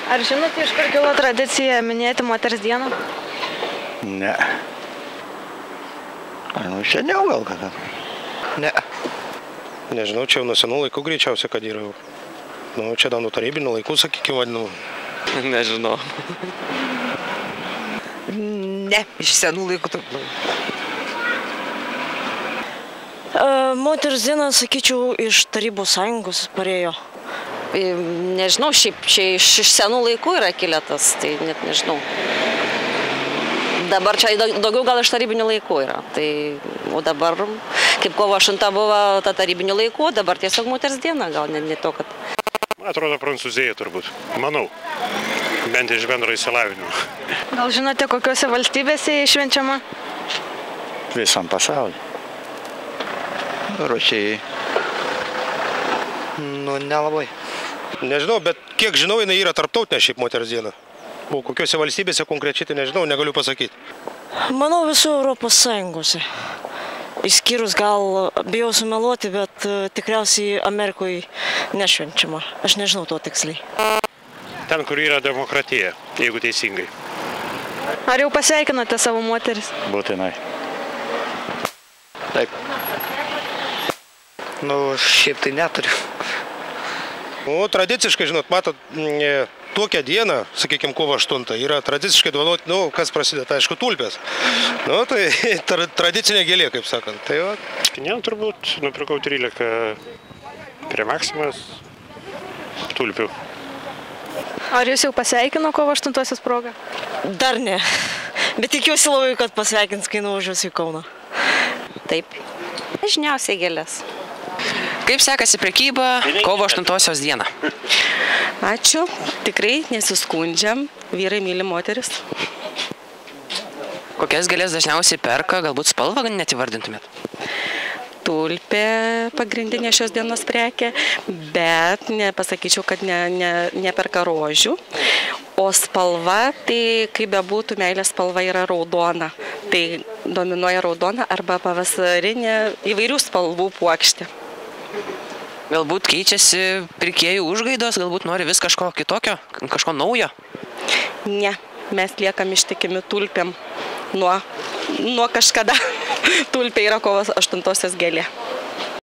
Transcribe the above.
Ar žinote, iš kur kilo tradicija minėti moters dieną? Ne. Nu, seniau gal kada. Ne. Nežinau, čia jau nuo senų laikų greičiausiai, kad yra. Nu, čia dar nuo tarybinių laikų, sakykime, vadinau. Nežinau. Ne, iš senų laikų turbūt. Moters diena, sakyčiau, iš Tarybų sąjungos parėjo. Nežinau, šiaip čia iš senų laikų yra kilę tas, tai net nežinau. Dabar čia daugiau gal iš tarybinių laikų yra. Tai, o dabar, kaip kovo 8 buvo ta tarybinių laikų, dabar tiesiog moters diena, gal ne to, kad... Man atrodo, Prancūzija turbūt. Manau. Bent iš bendro išsilavinimo. Gal žinote, kokiuose valstybėse švenčiama? Visam pasauliu. Rusijai. Nu, nelabai. Nežinau, bet kiek žinau, jinai yra tarptautinė šiaip moters diena. O kokiuose valstybėse konkrečiai, tai nežinau, negaliu pasakyti. Manau, visų Europos Sąjungose. Išskyrus gal, bijau sumeluoti, bet tikriausiai Amerikoje nešvenčiama. Aš nežinau to tiksliai. Ten, kur yra demokratija, jeigu teisingai. Ar jau pasveikinote savo moteris? Būtinai. Taip. Nu, šiaip tai neturiu. O tradiciškai, žinot, matot, tokią dieną, sakykime, kovo 8, yra tradiciškai dovanoti, nu, kas prasideda, aišku, tulpės. Nu, tai tradicinė gėlė, kaip sakant. Tai va. Ne, turbūt nupirkau 13 prie Maximas tulpių. Ar jūs jau pasveikino kovo 8-osios progą? Dar ne, bet tikiuosi labai, kad pasveikins, kai nuvažiuosiu į Kauną. Taip, dažniausiai gėlės. Kaip sekasi prekyba kovo 8-osios dieną? Ačiū, tikrai nesiskundžiam, vyrai myli moteris. Kokias gėlės dažniausiai perka, galbūt spalvą net įvardintumėt? Tulpė pagrindinė šios dienos prekė, bet nepasakyčiau, kad neperka rožių. O spalva, tai kaip bebūtų, meilės spalva yra raudona. Tai dominuoja raudona arba pavasarinė įvairių spalvų puokštė. Galbūt keičiasi pirkėjų užgaidos, galbūt nori vis kažko kitokio, kažko naujo? Ne, mes liekam ištikimi tulpėm nuo kažkada. Tulpė yra kovo 8-osios gėlė.